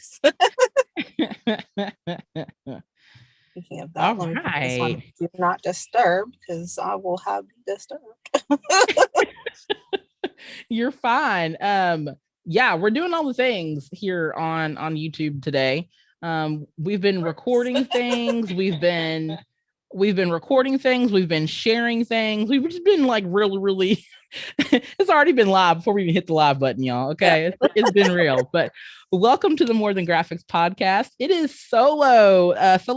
works. Speaking of that, All let me put this right. on do not disturb because I will have you disturbed. You're fine. Yeah, we're doing all the things here on YouTube today. We've been recording things. We've been recording things. We've been sharing things. We've just been like really it's already been live before we even hit the live button, y'all. Okay. It's been real. But welcome to the More Than Graphics podcast. It is solo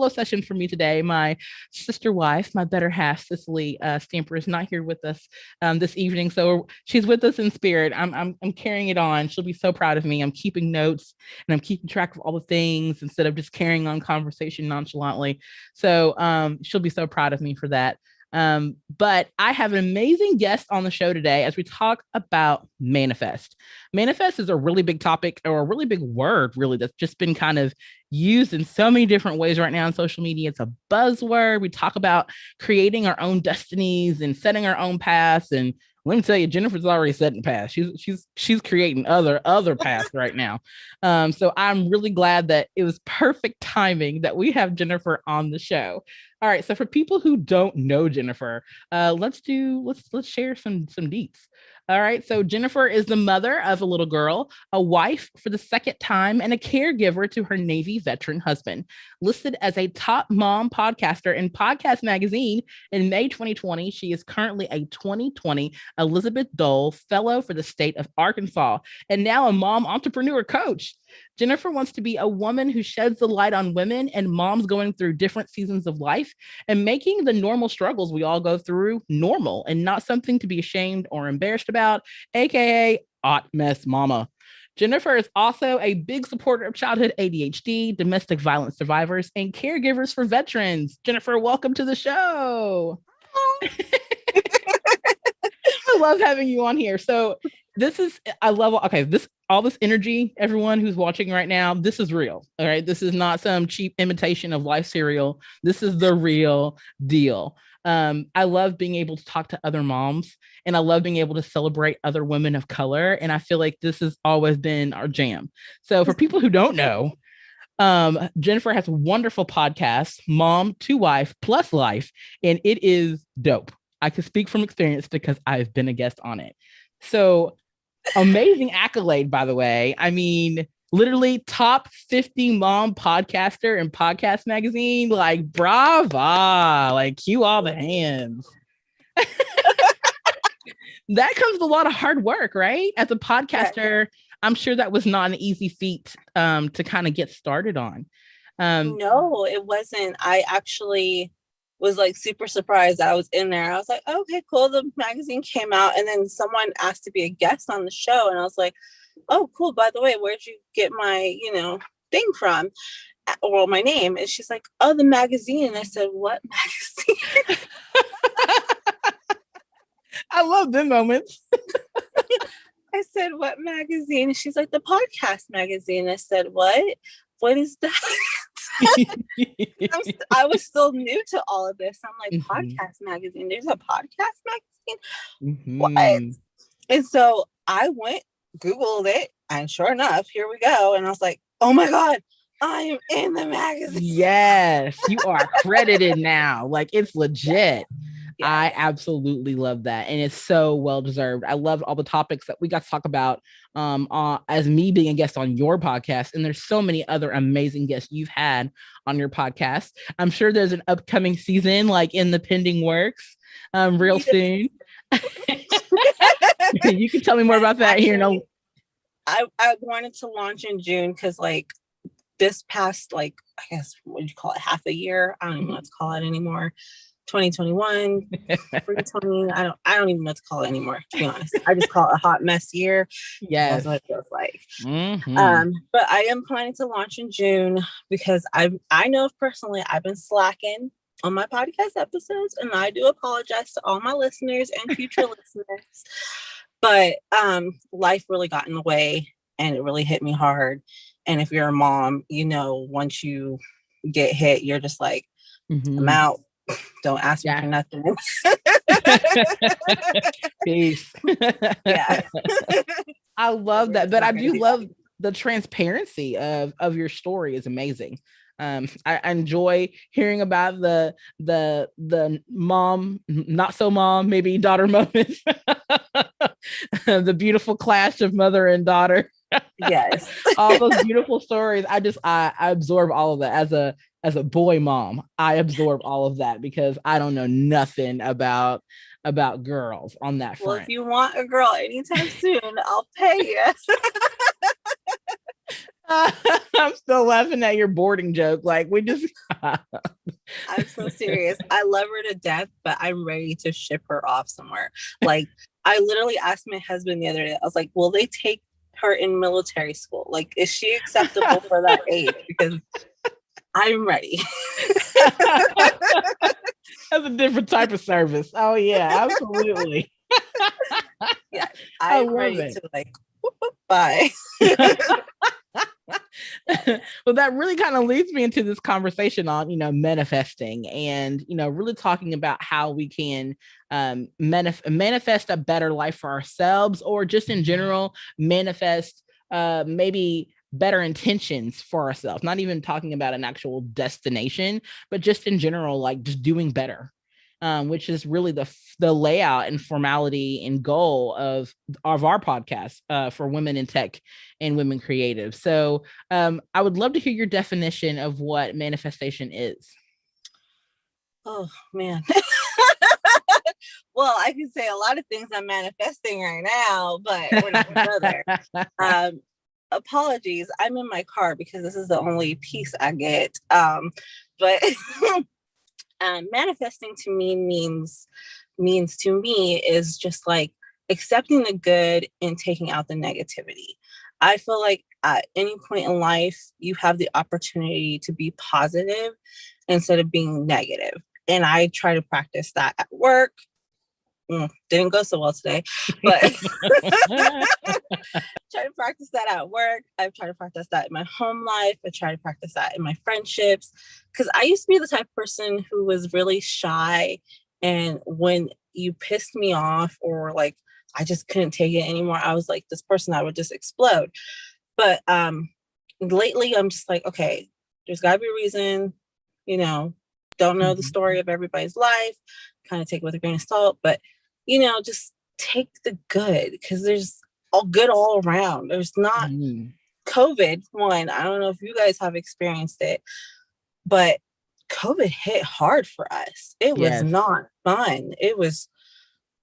session for me today. My sister wife, my better half, Cicely Stamper, is not here with us this evening. So she's with us in spirit. I'm carrying it on. She'll be so proud of me. I'm keeping notes and I'm keeping track of all the things instead of just carrying on conversation nonchalantly. So she'll be so proud of me for that. But I have an amazing guest on the show today as we talk about manifest. Manifest is a really big topic or a really big word, really, that's just been kind of used in so many different ways right now on social media. It's a buzzword. We talk about creating our own destinies and setting our own paths. And let me tell you, Jennifer's already setting paths. She's creating other paths right now. So I'm really glad that it was perfect timing that we have Jennifer on the show. All right. So for people who don't know Jennifer, let's share some deets. All right. So Jennifer is the mother of a little girl, a wife for the second time, and a caregiver to her Navy veteran husband. Listed as a top mom podcaster in Podcast Magazine in May 2020, she is currently a 2020 Elizabeth Dole Fellow for the state of Arkansas, and now a mom entrepreneur coach. Jennifer wants to be a woman who sheds the light on women and moms going through different seasons of life and making the normal struggles we all go through normal and not something to be ashamed or embarrassed about, aka hot mess mama. Jennifer is also a big supporter of childhood ADHD, domestic violence survivors, and caregivers for veterans. Jennifer, welcome to the show. I love having you on here. So I love, okay, all this energy, everyone who's watching right now, this is real. All right. This is not some cheap imitation of life cereal. This is the real deal. I love being able to talk to other moms and I love being able to celebrate other women of color. And I feel like this has always been our jam. So for people who don't know, Jennifer has a wonderful podcast, Mom to Wife Plus Life, and it is dope. I can speak from experience because I've been a guest on it. So amazing accolade, by the way. I mean, literally top 50 mom podcaster in Podcast Magazine. Like, brava. Like, cue all the hands. That comes with a lot of hard work, right? As a podcaster, I'm sure that was not an easy feat to kind of get started on. No, it wasn't. I actually was like super surprised I was in there. I was like, okay, cool. The magazine came out and then someone asked to be a guest on the show. And I was like, oh, cool. By the way, where'd you get my, thing from? Well, my name. And she's like, oh, the magazine. And I said, what magazine? I love them moments. I said, what magazine? And she's like, the Podcast Magazine. I said, what? What is that? I was still new to all of this. I'm like, Podcast Magazine. There's a Podcast Magazine? What? And so I went, Googled it, and sure enough, here we go. And I was like, oh my God, I am in the magazine. Yes, you are credited now. Like, it's legit. Yes. I absolutely love that. And it's so well deserved. I love all the topics that we got to talk about as me being a guest on your podcast. And there's so many other amazing guests you've had on your podcast. I'm sure there's an upcoming season like in the pending works real soon. You can tell me more about that. Actually, here. I wanted to launch in June because like this past, like, I guess, what do you call it? Half a year. I don't even know what to call it anymore. 2021, 2020. I don't even know what to call it anymore, to be honest. I just call it a hot mess year. Yes. That's what it feels like. But I am planning to launch in June because I know personally I've been slacking on my podcast episodes, and I do apologize to all my listeners and future listeners. But life really got in the way and it really hit me hard. And if you're a mom, once you get hit, you're just like, I'm out. Don't ask me for nothing. Peace. Yeah. I love that. But I do love the transparency of your story is amazing. I enjoy hearing about the mom, not so mom, maybe daughter moments, the beautiful clash of mother and daughter. Yes. All those beautiful stories. I absorb all of that as a boy mom. I absorb all of that because I don't know nothing about girls on that Well, front. if you want a girl anytime soon, I'll pay you. I'm still laughing at your boarding joke. Like we just I'm so serious. I love her to death, but I'm ready to ship her off somewhere. Like I literally asked my husband the other day, I was like, will they take her in military school? Like, is she acceptable for that age? Because I'm ready. That's a different type of service. Oh yeah, absolutely. Yeah, I'm ready it. to like whoop, whoop, bye. Well, that really kind of leads me into this conversation on, manifesting and, really talking about how we can manifest a better life for ourselves, or just in general, manifest maybe better intentions for ourselves, not even talking about an actual destination, but just in general, like just doing better. Which is really the layout and formality and goal of our podcast for women in tech and women creative. So I would love to hear your definition of what manifestation is. Oh man. Well, I can say a lot of things I'm manifesting right now, but we're not going to go there. Apologies, I'm in my car because this is the only peace I get. But manifesting to me means to me is just like accepting the good and taking out the negativity. I feel like at any point in life, you have the opportunity to be positive instead of being negative. And I try to practice that at work. Didn't go so well today, but try to practice that at work. I've tried to practice that in my home life. I try to practice that in my friendships, because I used to be the type of person who was really shy. And when you pissed me off, or like I just couldn't take it anymore, I was like this person that would just explode. But lately I'm just like, okay, there's gotta be a reason, don't know the story of everybody's life, kind of take it with a grain of salt, but just take the good, because there's all good all around. There's not COVID one. I don't know if you guys have experienced it, but COVID hit hard for us. It was not fun.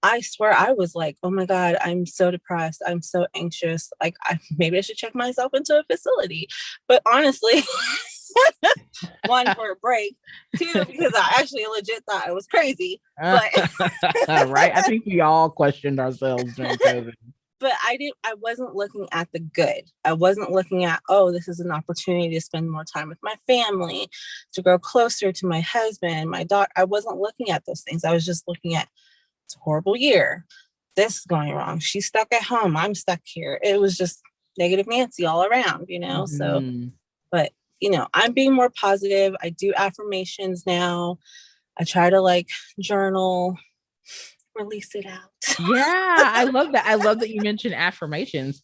I swear I was like, oh my God, I'm so depressed. I'm so anxious. Like maybe I should check myself into a facility. But honestly, one, for a break, two, because I actually legit thought I was crazy. But right, I think we all questioned ourselves during COVID. But I wasn't looking at the good. I wasn't looking at, oh, this is an opportunity to spend more time with my family, to grow closer to my husband, my daughter. I wasn't looking at those things. I was just looking at, it's a horrible year. This is going wrong. She's stuck at home. I'm stuck here. It was just negative Nancy all around, So, but I'm being more positive. I do affirmations now. I try to like journal, release it out. Yeah, I love that. I love that you mentioned affirmations.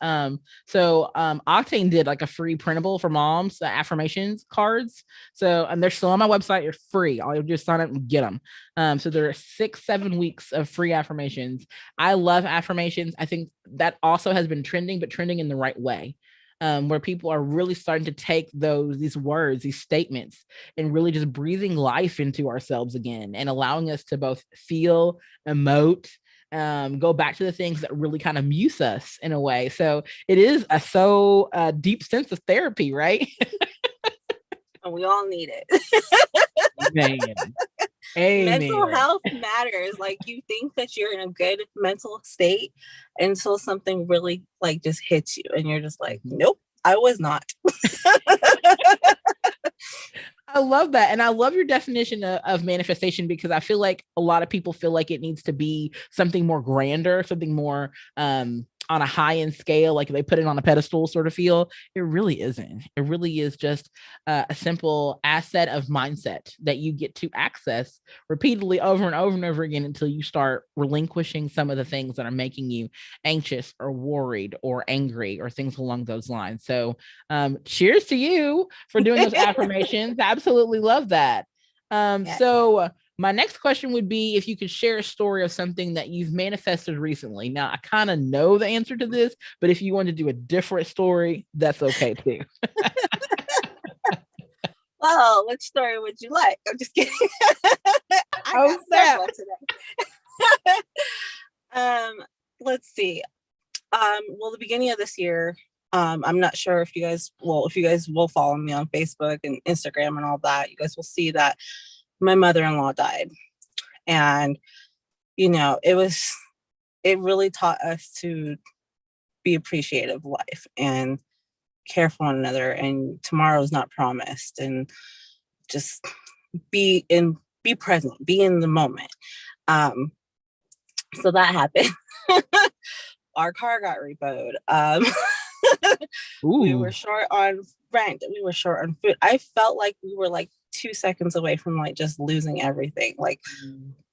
So Octane did like a free printable for moms, the affirmations cards. So, and they're still on my website. You're free. All you do is sign up and get them. So there are 6-7 weeks of free affirmations. I love affirmations. I think that also has been trending, but trending in the right way. Where people are really starting to take these words, these statements, and really just breathing life into ourselves again, and allowing us to both feel, emote, go back to the things that really kind of muse us in a way. So it is a deep sense of therapy, right? And we all need it. Man. Amen. Mental health matters. Like, you think that you're in a good mental state until something really like just hits you, and you're just like, nope, I was not. I love that. And I love your definition of manifestation, because I feel like a lot of people feel like it needs to be something more grander, something more on a high-end scale, like they put it on a pedestal sort of feel. It really isn't. It really is just a simple asset of mindset that you get to access repeatedly over and over and over again until you start relinquishing some of the things that are making you anxious or worried or angry or things along those lines. So cheers to you for doing those affirmations. Absolutely love that. So my next question would be if you could share a story of something that you've manifested recently. Now, I kind of know the answer to this, but if you want to do a different story, that's okay too. Well, which story would you like? I'm just kidding. I got several today. Let's see. Well, the beginning of this year, I'm not sure if you guys will follow me on Facebook and Instagram and all that, you guys will see that my mother-in-law died. And, it really taught us to be appreciative of life and care for one another, and tomorrow's not promised, and just be present, be in the moment. So that happened. Our car got repoed. We were short on rent. We were short on food. I felt like we were like 2 seconds away from like just losing everything, like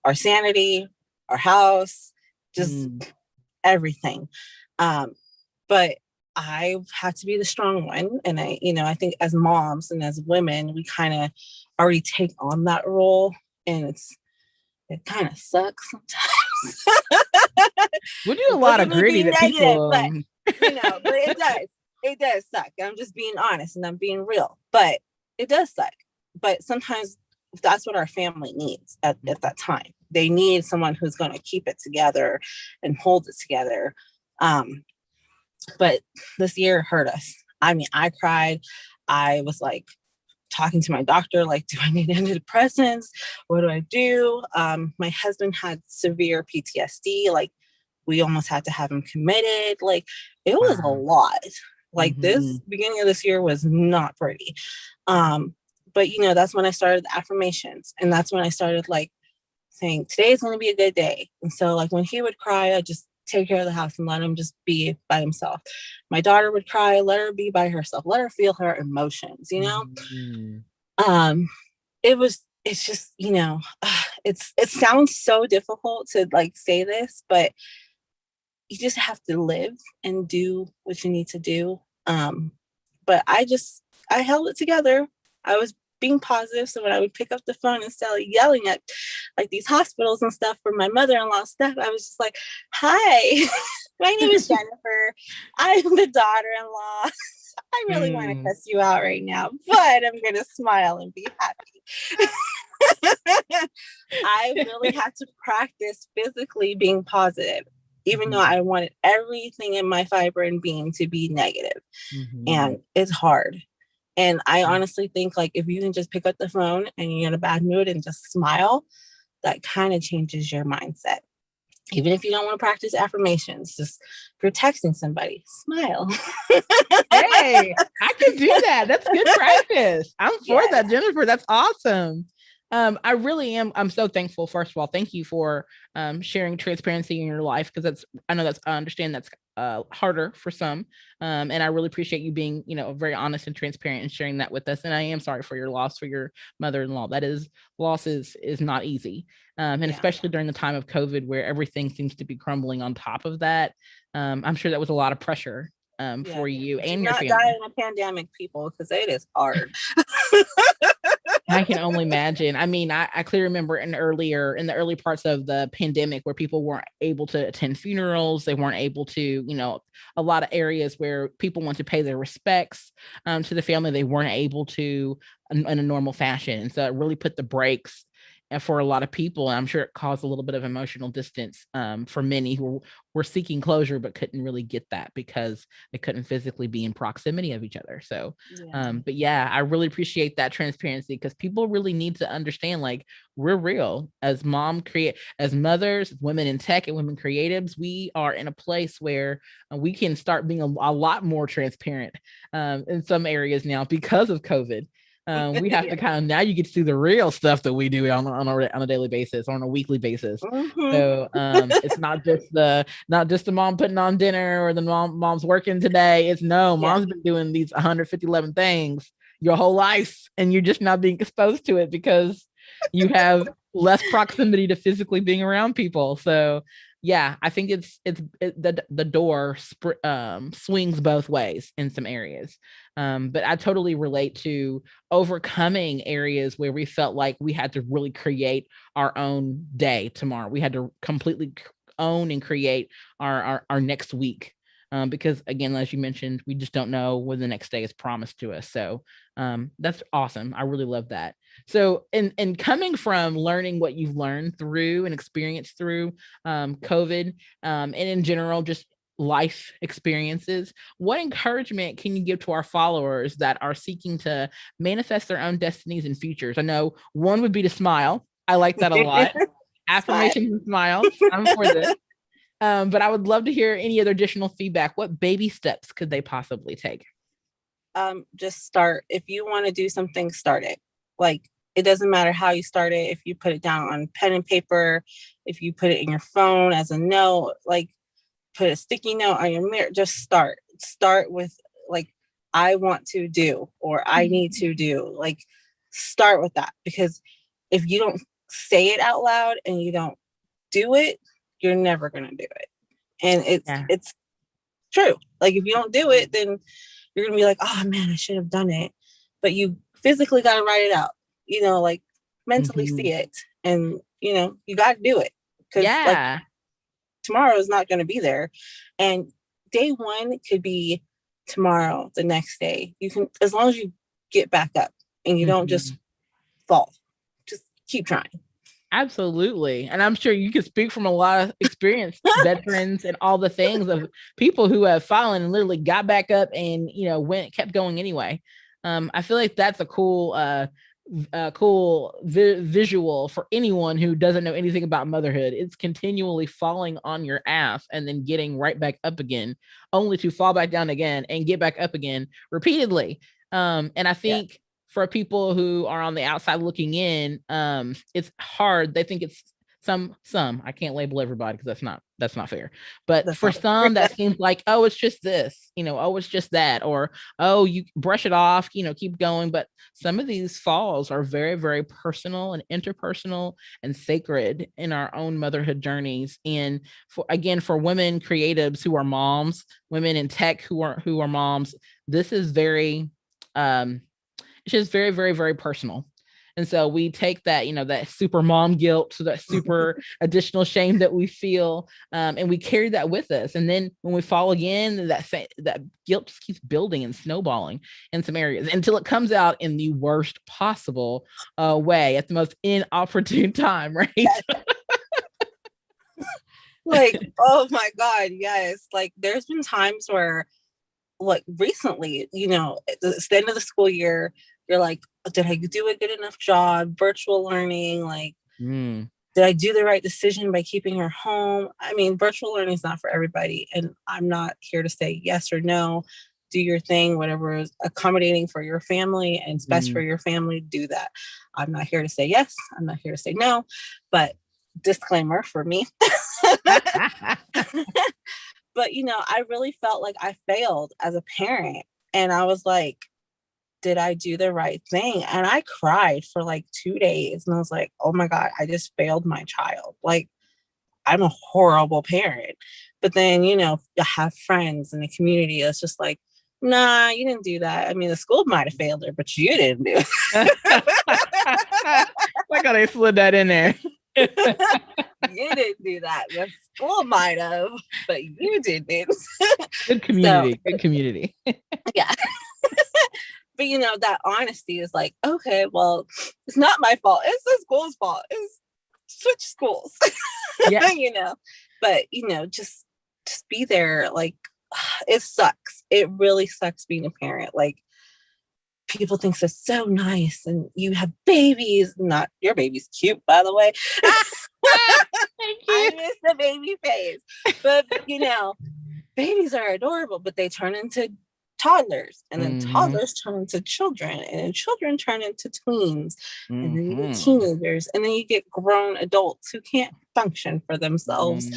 our sanity, our house, just everything. But I have to be the strong one. And I think as moms and as women, we kind of already take on that role, and it kind of sucks sometimes. We do a lot of gritty that negative, people, but it does suck. I'm just being honest and I'm being real, but it does suck. But sometimes that's what our family needs at that time. They need someone who's going to keep it together and hold it together. But this year hurt us. I mean, I cried. I was like talking to my doctor, like, do I need antidepressants? What do I do? My husband had severe PTSD. Like, we almost had to have him committed. Like, it was a lot. Like, this beginning of this year was not pretty. But that's when I started the affirmations, and that's when I started like saying, today's going to be a good day. And so like when he would cry, I just take care of the house and let him just be by himself. My daughter would cry, let her be by herself, let her feel her emotions, it's just, it sounds so difficult to like say this, but you just have to live and do what you need to do. But I held it together. I was being positive. So when I would pick up the phone and start yelling at like these hospitals and stuff for my mother-in-law stuff, I was just like, hi, my name is Jennifer. I'm the daughter-in-law. I really want to cuss you out right now, but I'm going to smile and be happy. I really had to practice physically being positive, even though I wanted everything in my fiber and being to be negative. And it's hard. And I honestly think like if you can just pick up the phone and you're in a bad mood and just smile, that kind of changes your mindset. Even if you don't want to practice affirmations, just if you're texting somebody, smile. Hey, I can do that. That's good practice. I'm for that, Jennifer. That's awesome. I really am. I'm so thankful. First of all, thank you for sharing transparency in your life, because I understand that's harder for some. And I really appreciate you being, very honest and transparent and sharing that with us. And I am sorry for your loss for your mother-in-law. Loss is not easy. And especially during the time of COVID where everything seems to be crumbling on top of that. I'm sure that was a lot of pressure for you and your family. Die in a pandemic, people, because it is hard. I can only imagine. I mean, I clearly remember in the early parts of the pandemic where people weren't able to attend funerals. They weren't able to, a lot of areas where people want to pay their respects to the family. They weren't able to in a normal fashion. And so it really put the brakes for a lot of people. And I'm sure it caused a little bit of emotional distance for many who were seeking closure, but couldn't really get that because they couldn't physically be in proximity of each other. So, but yeah, I really appreciate that transparency, because people really need to understand, like, we're real as as mothers, women in tech and women creatives. We are in a place where we can start being a lot more transparent in some areas now because of COVID. We have to kind of, now you get to see the real stuff that we do on a daily basis, on a weekly basis. Mm-hmm. So it's not just the mom putting on dinner or the mom's working today. It's mom's been doing these 111 things your whole life, and you're just not being exposed to it because you have less proximity to physically being around people. So yeah, I think the door swings both ways in some areas. But I totally relate to overcoming areas where we felt like we had to really create our own day tomorrow. We had to completely own and create our next week. Because again, as you mentioned, we just don't know when the next day is promised to us. So that's awesome. I really love that. So in coming from learning what you've learned through and experienced through COVID, and in general, just life experiences, what encouragement can you give to our followers that are seeking to manifest their own destinies and futures? I know one would be to smile. I like that a lot. Affirmations and smiles. I'm for this. But I would love to hear any other additional feedback. What baby steps could they possibly take? Just start. If you want to do something, start it. Like, it doesn't matter how you start it. If you put it down on pen and paper, if you put it in your phone as a note, like put a sticky note on your mirror, just start. Start with like, I want to do, or I need to do. Like, start with that, because if you don't say it out loud and you don't do it, you're never going to do it. And it's true. Like, if you don't do it, then you're going to be like, oh man, I should have done it. But you physically got to write it out, like mentally see it. And, you got to do it, because like tomorrow is not going to be there. And day one could be tomorrow, the next day. You can, as long as you get back up and you don't just fall, just keep trying. Absolutely. And I'm sure you can speak from a lot of experience, veterans and all the things of people who have fallen and literally got back up and, kept going anyway. I feel like that's a cool visual for anyone who doesn't know anything about motherhood. It's continually falling on your ass and then getting right back up again, only to fall back down again and get back up again repeatedly. And I think for people who are on the outside looking in, it's hard. They think it's some, I can't label everybody because that's not fair. But for some, that seems like, oh, it's just this, oh, it's just that, or, oh, you brush it off, keep going. But some of these falls are very, very personal and interpersonal and sacred in our own motherhood journeys. And for women creatives who are moms, women in tech who are moms, this is very, it's just very, very, very personal. And so we take that, that super mom guilt, so that super additional shame that we feel, and we carry that with us. And then when we fall again, that guilt just keeps building and snowballing in some areas until it comes out in the worst possible way at the most inopportune time, right? Like, oh my God, yes. Like, there's been times where, like, recently, it's the end of the school year, you're like, did I do a good enough job? Virtual learning, like, did I do the right decision by keeping her home? I mean, virtual learning is not for everybody. And I'm not here to say yes or no. Do your thing, whatever is accommodating for your family and it's best for your family, do that. I'm not here to say yes. I'm not here to say no. But disclaimer for me. But, I really felt like I failed as a parent. And I was like, did I do the right thing? And I cried for like 2 days. And I was like, oh my God, I just failed my child. Like, I'm a horrible parent. But then, you have friends in the community that's just like, nah, you didn't do that. I mean, the school might have failed her, but you didn't do it. Like how they slid that in there. You didn't do that. The school might have, but you didn't. Good community. Good community. Yeah. But that honesty is like, okay, well, it's not my fault. It's the school's fault. It's switch schools. Yeah. But just be there. Like, it sucks. It really sucks being a parent. Like, people think it's so nice and you have babies. Not your baby's cute, by the way. I miss the baby phase. But babies are adorable, but they turn into toddlers, and then toddlers turn into children, and then children turn into tweens, and then you get teenagers, and then you get grown adults who can't function for themselves.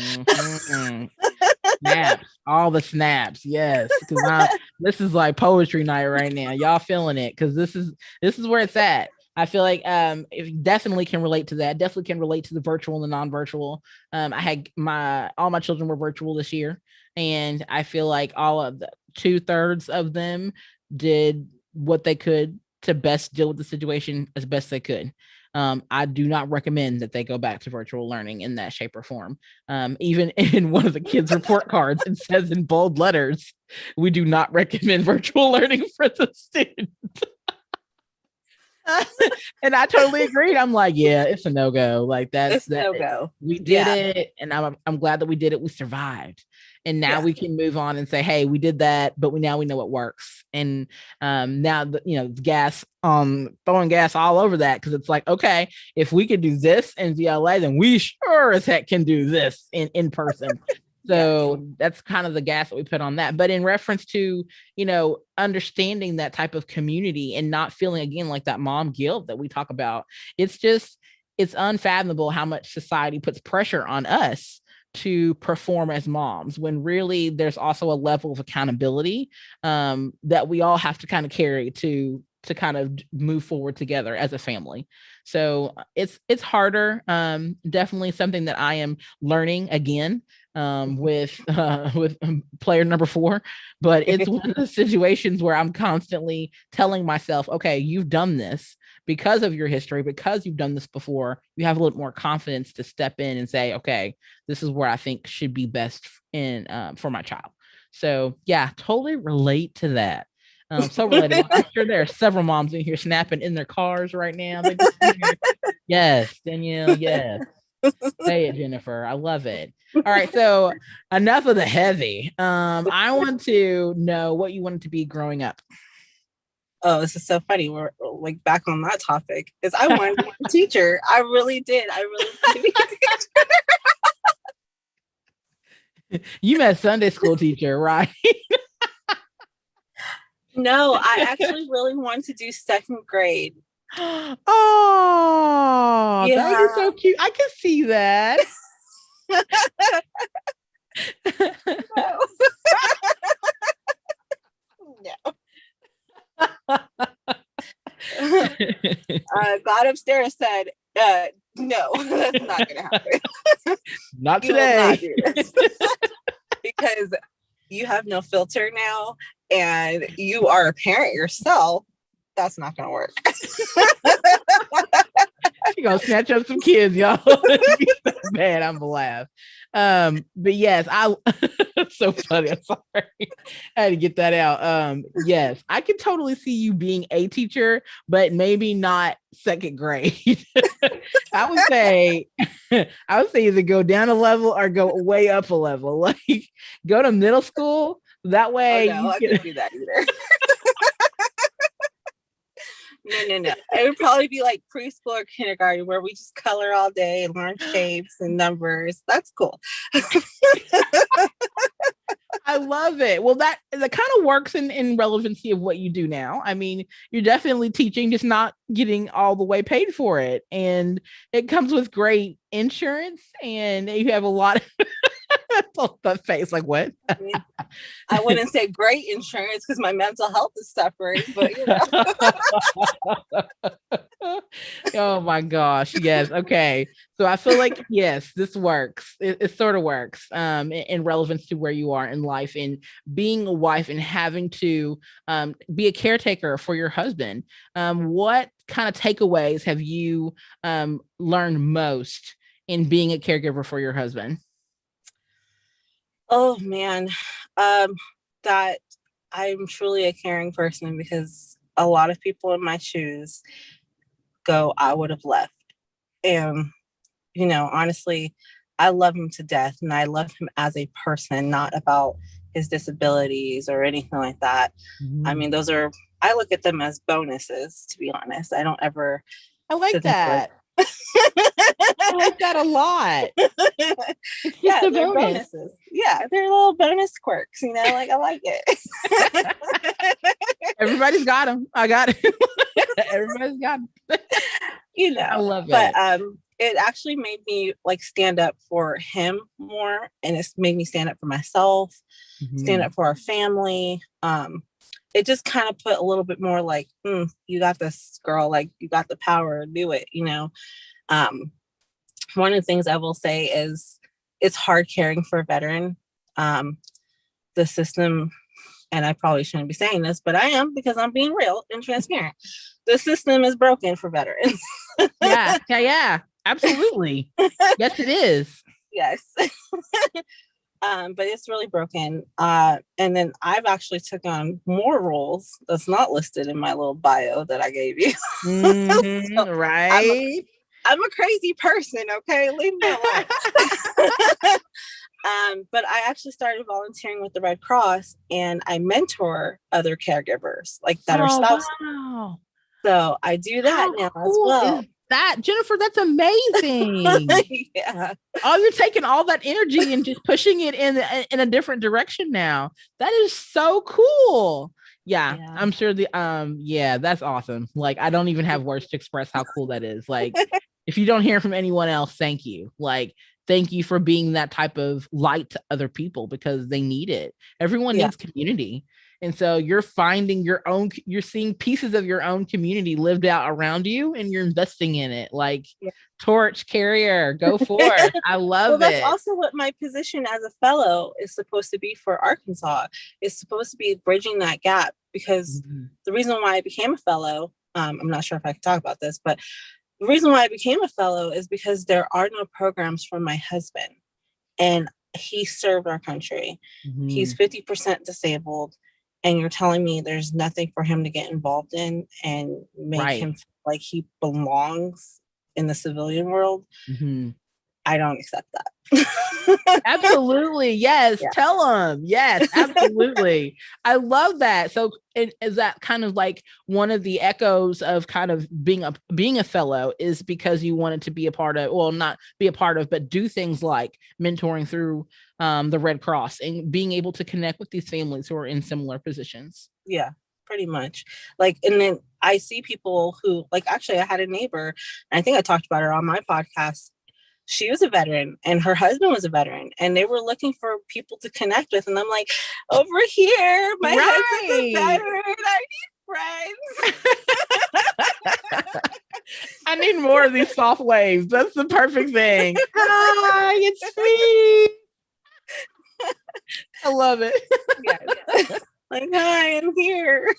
Snaps, all the snaps, yes. Because this is like poetry night right now. Y'all feeling it? Because this is where it's at. I feel like it definitely can relate to that. Definitely can relate to the virtual and the non-virtual. I had all my children were virtual this year, and I feel like all of the 2/3 of them did what they could to best deal with the situation as best they could. I do not recommend that they go back to virtual learning in that shape or form. Even in one of the kids' report cards, it says in bold letters, we do not recommend virtual learning for the students. And I totally agreed. I'm like, yeah, it's a no-go. Like that's no-go. We did it, and I'm glad that we did it. We survived, and now we can move on and say, hey, we did that, but we know it works. And now gas throwing gas all over that, because it's like, okay, if we could do this in VLA, then we sure as heck can do this in person. So that's kind of the gas that we put on that. But in reference to, understanding that type of community and not feeling, again, like that mom guilt that we talk about, it's unfathomable how much society puts pressure on us to perform as moms, when really there's also a level of accountability that we all have to kind of carry to kind of move forward together as a family. So it's harder. Definitely something that I am learning again with player number 4, but it's one of the situations where I'm constantly telling myself, okay, you've done this because of your history, because you've done this before, you have a little more confidence to step in and say, okay, this is where I think should be best in for my child. So yeah, totally relate to that. So relatable. I'm sure there are several moms in here snapping in their cars right now. Yes, Danielle, yes. Say it, Jennifer. I love it. All right, so enough of the heavy. I want to know what you wanted to be growing up. Oh, this is so funny. We're like back on that topic, because I wanted to be a teacher. I really did. I really wanted to be a teacher. You met Sunday school teacher, right? No, I actually really wanted to do 2nd grade. Oh, yeah. That is so cute. I can see that. No. God upstairs said, no, that's not going to happen. Not today. You will not do this. Because you have no filter now, and you are a parent yourself. That's not going to work. She gonna snatch up some kids, y'all. Man, I'm gonna laugh. But yes, it's so funny. I'm sorry. I had to get that out. Yes, I can totally see you being a teacher, but maybe not 2nd grade. I would say either go down a level or go way up a level. Like go to middle school. That way, I couldn't do that either. No. It would probably be like preschool or kindergarten, where we just color all day and learn shapes and numbers. That's cool. I love it. Well, that kind of works in relevancy of what you do now. I mean, you're definitely teaching, just not getting all the way paid for it. And it comes with great insurance, and you have a lot of that face, like what? I wouldn't say great insurance, because my mental health is suffering, but Oh my gosh. Yes. Okay. So I feel like, yes, this works. It sort of works in relevance to where you are in life, and being a wife and having to be a caretaker for your husband. What kind of takeaways have you learned most in being a caregiver for your husband? Oh man, that I'm truly a caring person, because a lot of people in my shoes go, I would have left. And, honestly, I love him to death, and I love him as a person, not about his disabilities or anything like that. Mm-hmm. I mean, I look at them as bonuses, to be honest. I don't ever. I like that. I like that a lot. It's just Yeah, a they're bonus. bonuses. Yeah, they're little bonus quirks, you know, like I like it. Everybody's got them. I got it. Everybody's got them. You know, I love but it. it actually made me like stand up for him more, and it's made me stand up for myself, stand up for our family. It just kind of put a little bit more like, you got this, girl, like you got the power, do it, you know. One of the things I will say is it's hard caring for a veteran. The system, and I probably shouldn't be saying this, but I am because I'm being real and transparent. The system is broken for veterans. Yeah. Absolutely. Yes, it is. Yes. But it's really broken. And then I've actually took on more roles that's not listed in my little bio that I gave you. So Right. I'm a crazy person, okay? Leave me alone. But I actually started volunteering with the Red Cross, and I mentor other caregivers like that are spouses. Wow. So I do that How now as cool well. is that, Jennifer? That's amazing. Yeah. Oh, you're taking all that energy and just pushing it in a different direction now. That is so cool. Yeah, I'm sure yeah, that's awesome. Like, I don't even have words to express how cool that is. Like, if you don't hear from anyone else, thank you. Like, thank you for being that type of light to other people because they need it. Everyone needs community. And so you're finding you're seeing pieces of your own community lived out around you, and you're investing in it. Like, torch carrier, go forth. I love that's it. also what my position as a fellow is supposed to be for Arkansas. It's supposed to be bridging that gap, because the reason why I became a fellow, I'm not sure if I can talk about this, but the reason why I became a fellow is because there are no programs for my husband, and he served our country. He's 50% disabled, and you're telling me there's nothing for him to get involved in and make him feel like he belongs in the civilian world. I don't accept that. Absolutely. Yes. Yeah. Tell them. Yes, absolutely. I love that. So is that kind of like one of the echoes of kind of being a fellow is because you wanted to be a part of, well, not be a part of, but do things like mentoring through the Red Cross and being able to connect with these families who are in similar positions. Yeah, pretty much. Like, and then I see people who, like, actually I had a neighbor, and I think I talked about her on my podcast. She was a veteran and her husband was a veteran, and they were looking for people to connect with. And I'm like, over here, my husband's a veteran. I need friends. I need more of these soft waves. That's the perfect thing. Hi, it's me. I love it. Yes. Like, hi, I'm here.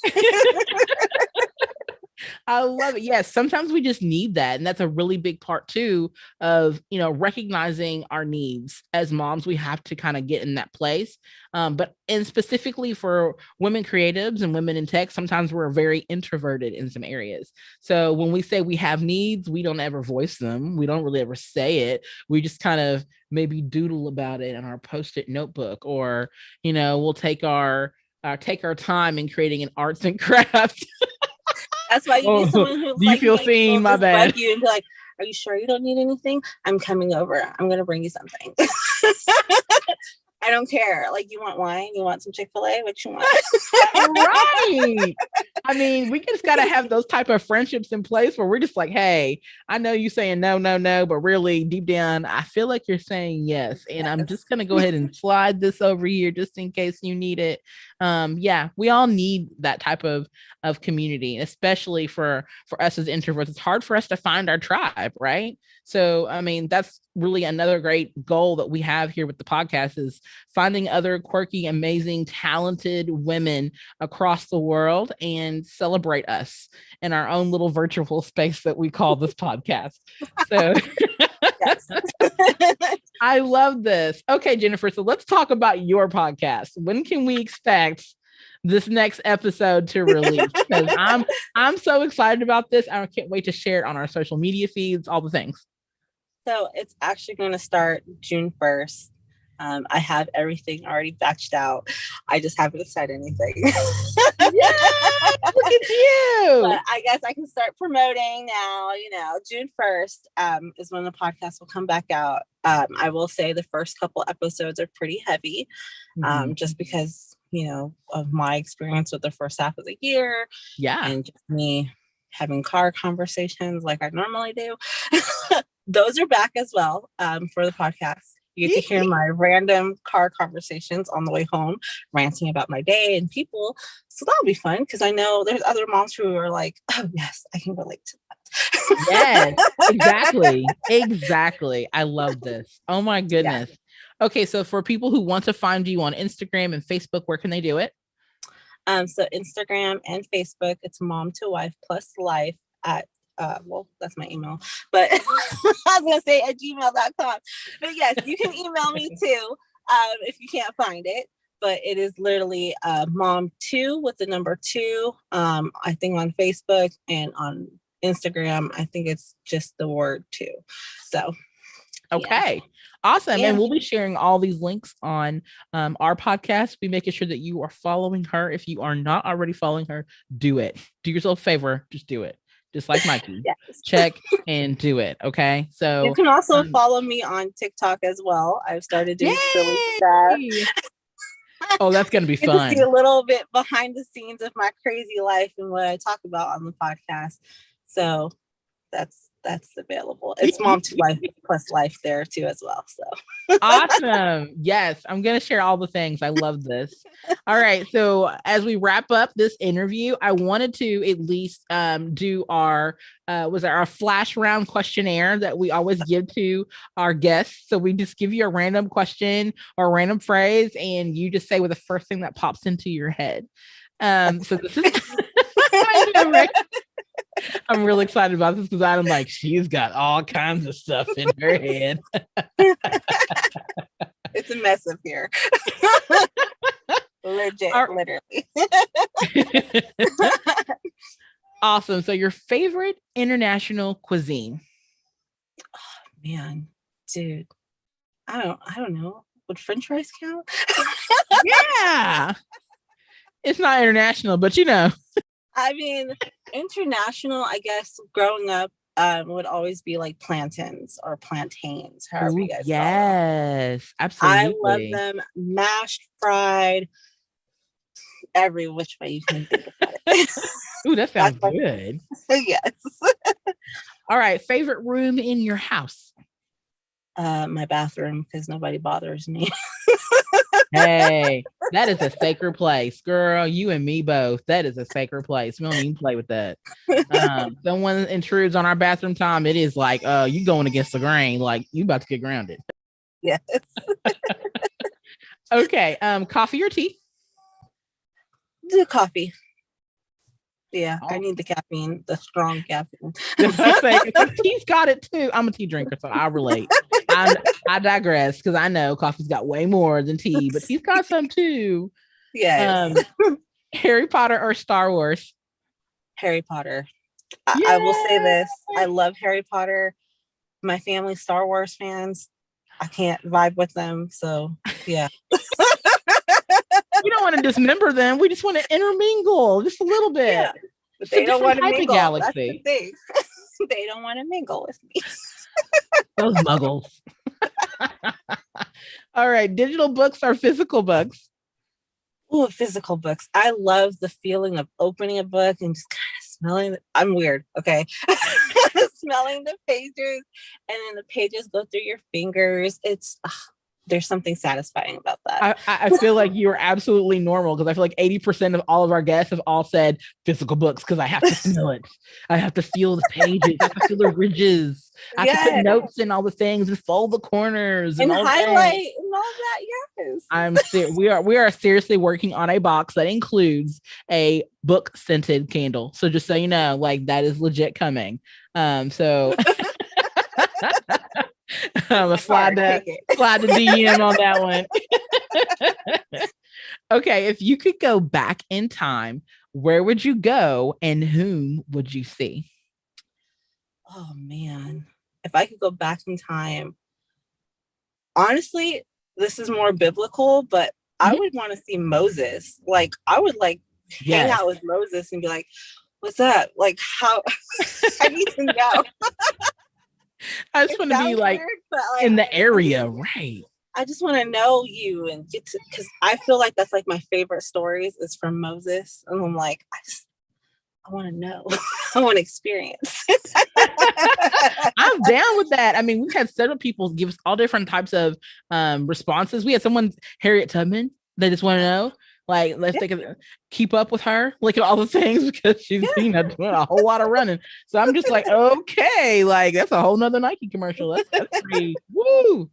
I love it. Yes, sometimes we just need that. And that's a really big part too of, recognizing our needs as moms. We have to kind of get in that place. And specifically for women creatives and women in tech, sometimes we're very introverted in some areas. So when we say we have needs, we don't ever voice them. We don't really ever say it. We just kind of maybe doodle about it in our Post-it notebook, or, we'll take our time in creating an arts and crafts. That's why you need someone who, do you feel seen? My bad. You and be like, are you sure you don't need anything? I'm coming over. I'm going to bring you something. I don't care. Like, you want wine? You want some Chick-fil-A? What you want? Right. I mean, we just got to have those type of friendships in place where we're just like, hey, I know you saying no, but really deep down, I feel like you're saying yes. And I'm just going to go ahead and slide this over here just in case you need it. Yeah, we all need that type of community, especially for us as introverts. It's hard for us to find our tribe, right? So, I mean, that's really another great goal that we have here with the podcast, is finding other quirky, amazing, talented women across the world and celebrate us in our own little virtual space that we call this podcast. So I love this. Okay, Jennifer, so let's talk about your podcast. When can we expect this next episode to release? Because I'm so excited about this. I can't wait to share it on our social media feeds, all the things. So it's actually going to start June 1st. I have everything already batched out. I just haven't said anything. Look at you. But I guess I can start promoting now. June 1st is when the podcast will come back out. I will say the first couple episodes are pretty heavy, just because, of my experience with the first half of the year. Yeah. And just me having car conversations like I normally do. Those are back as well for the podcast. You get to hear my random car conversations on the way home, ranting about my day and people. So that'll be fun because I know there's other moms who are like, oh, yes, I can relate to that. Yes, exactly. I love this. Oh, my goodness. Yeah. Okay, so for people who want to find you on Instagram and Facebook, where can they do it? So Instagram and Facebook, it's mom to wife plus life at that's my email, but I was gonna say at gmail.com. But yes, you can email me too if you can't find it. But it is literally mom2 with the number 2. I think on Facebook and on Instagram, I think it's just the word 2. So okay. Yeah. Awesome. Yeah. And we'll be sharing all these links on our podcast. Be making sure that you are following her. If you are not already following her, do it. Do yourself a favor. Just do it. Just like Mikey. Yes. Check and do it. Okay. So you can also follow me on TikTok as well. I've started doing silly stuff. Oh, that's going to be fun. To see a little bit behind the scenes of my crazy life and what I talk about on the podcast. So that's available. It's mom to life plus life there too as well. So awesome. Yes, I'm gonna share all the things. I love this. All right. So as we wrap up this interview, I wanted to at least do our flash round questionnaire that we always give to our guests. So we just give you a random question or a random phrase, and you just say with the first thing that pops into your head. So this is I know, right? I'm really excited about this because I'm like, she's got all kinds of stuff in her head. It's a mess up here. Legit, literally. Awesome. So your favorite international cuisine? Oh, man, dude. I don't know. Would French fries count? Yeah. It's not international, but I mean, international, I guess, growing up would always be like plantains or plantains, however you guys call them. Yes, absolutely. I love them mashed, fried, every which way you can think about it. Ooh, that sounds good. Yes. All right, favorite room in your house? My bathroom, because nobody bothers me. Hey, that is a sacred place, girl. You and me both. That is a sacred place. We don't even play with that. Someone intrudes on our bathroom time. It is like, you going against the grain. Like you about to get grounded. Yes. Okay. Coffee or tea? Do coffee. Yeah, I need the caffeine, the strong caffeine. Tea's got it too. I'm a tea drinker, so I relate. I digress because I know coffee's got way more than tea, but tea's got some too. Yes. Harry Potter or Star Wars? Harry Potter. I will say this. I love Harry Potter. My family's Star Wars fans. I can't vibe with them. So, yeah. We don't want to dismember them. We just want to intermingle just a little bit. Yeah, but they don't want to mingle. Galaxy. That's the thing. They don't want to mingle with me. Those muggles. All right. Digital books or physical books? Oh, physical books. I love the feeling of opening a book and just kind of smelling. I'm weird. Okay. Smelling the pages and then the pages go through your fingers. There's something satisfying about that. I feel like you're absolutely normal because I feel like 80% of all of our guests have all said physical books because I have to smell it. I have to feel the pages. I have to feel the ridges. I have to put notes in all the things and fold the corners and highlight and all that. Yes. We are seriously working on a box that includes a book scented candle. So just so you know, like that is legit coming. So slide the DM on that one. Okay, if you could go back in time, where would you go and whom would you see? Oh man, if I could go back in time, honestly, this is more biblical, but I would want to see Moses. Like I would hang out with Moses and be like, what's up? Like, how I need to know. I just want to be like, in the area, right? I just want to know you and get to, because I feel like that's like my favorite stories is from Moses. And I'm like, I want to know. I want to experience. I'm down with that. I mean, we've had several people give us all different types of responses. We had someone, Harriet Tubman, they just want to know, like, let's take keep up with her, look at all the things because she's doing a whole lot of running. So I'm just like, okay, like that's a whole nother Nike commercial. That's pretty woo.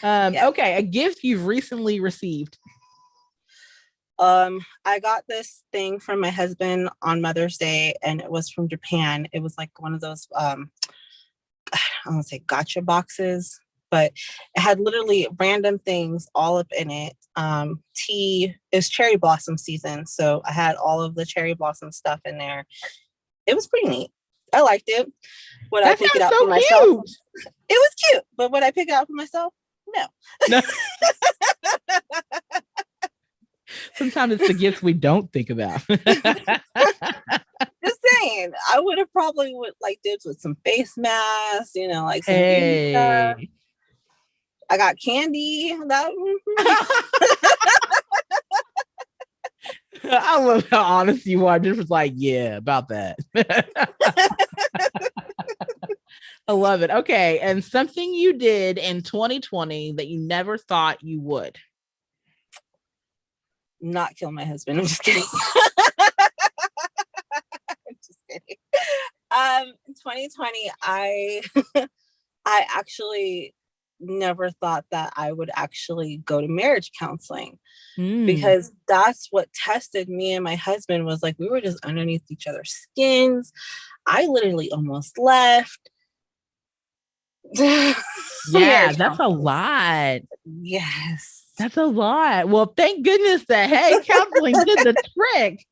Okay, a gift you've recently received. I got this thing from my husband on Mother's Day, and it was from Japan. It was like one of those I don't want to say gotcha boxes, but it had literally random things all up in it. Tea is cherry blossom season, so I had all of the cherry blossom stuff in there. It was pretty neat. I liked it. Would I pick it out for myself? It was cute, but would I pick it out for myself? No. Sometimes it's the gifts we don't think about. Just saying, I would have probably like dibs with some face masks, like some beauty stuff. I got candy. I love how honest you are. Just was like, yeah, about that. I love it. Okay, and something you did in 2020 that you never thought you would. Not kill my husband. I'm just kidding. I'm just kidding. In 2020, I actually never thought that I would actually go to marriage counseling because that's what tested me and my husband. Was like we were just underneath each other's skins. I literally almost left. Yeah, that's a lot. Yes. That's a lot. Well, thank goodness that, hey, counseling did the trick.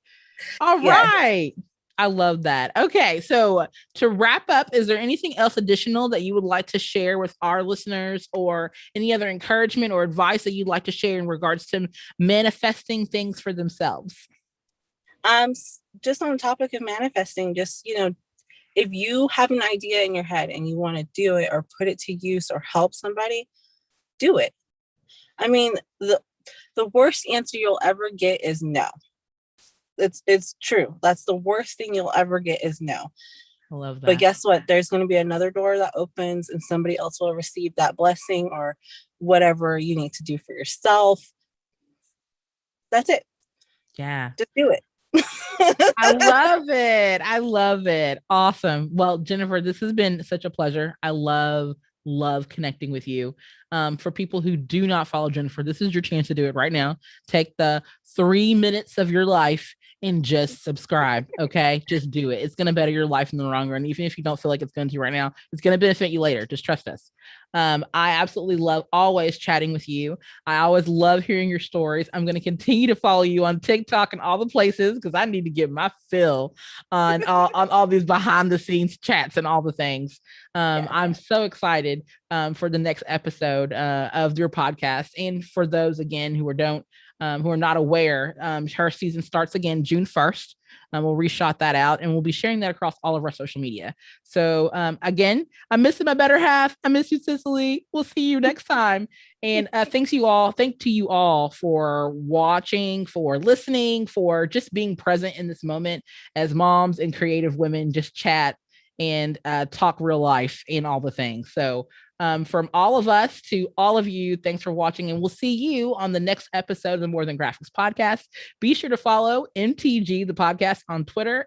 All right. I love that. Okay. So to wrap up, is there anything else additional that you would like to share with our listeners or any other encouragement or advice that you'd like to share in regards to manifesting things for themselves? Just on the topic of manifesting, just, if you have an idea in your head and you want to do it or put it to use or help somebody, do it. I mean, the worst answer you'll ever get is no. It's true. That's the worst thing you'll ever get is no. I love that. But guess what? There's going to be another door that opens and somebody else will receive that blessing or whatever you need to do for yourself. That's it. Yeah. Just do it. I love it. I love it. Awesome. Well, Jennifer, this has been such a pleasure. I love connecting with you. For people who do not follow Jennifer, this is your chance to do it right now. Take the 3 minutes of your life and just subscribe. Okay. Just do it. It's going to better your life in the long run. Even if you don't feel like it's going to right now, it's going to benefit you later. Just trust us. I absolutely love always chatting with you. I always love hearing your stories. I'm going to continue to follow you on TikTok and all the places because I need to get my fill on all these behind the scenes chats and all the things. I'm so excited for the next episode of your podcast. And for those again who are not aware, her season starts again June 1st. We'll reshot that out and we'll be sharing that across all of our social media. So again, I'm missing my better half. I miss you, Cicely. We'll see you next time. And thank you all for watching, for listening, for just being present in this moment as moms and creative women just chat and talk real life and all the things. So from all of us to all of you, thanks for watching, and we'll see you on the next episode of the More Than Graphics podcast. Be sure to follow MTG, the podcast, on Twitter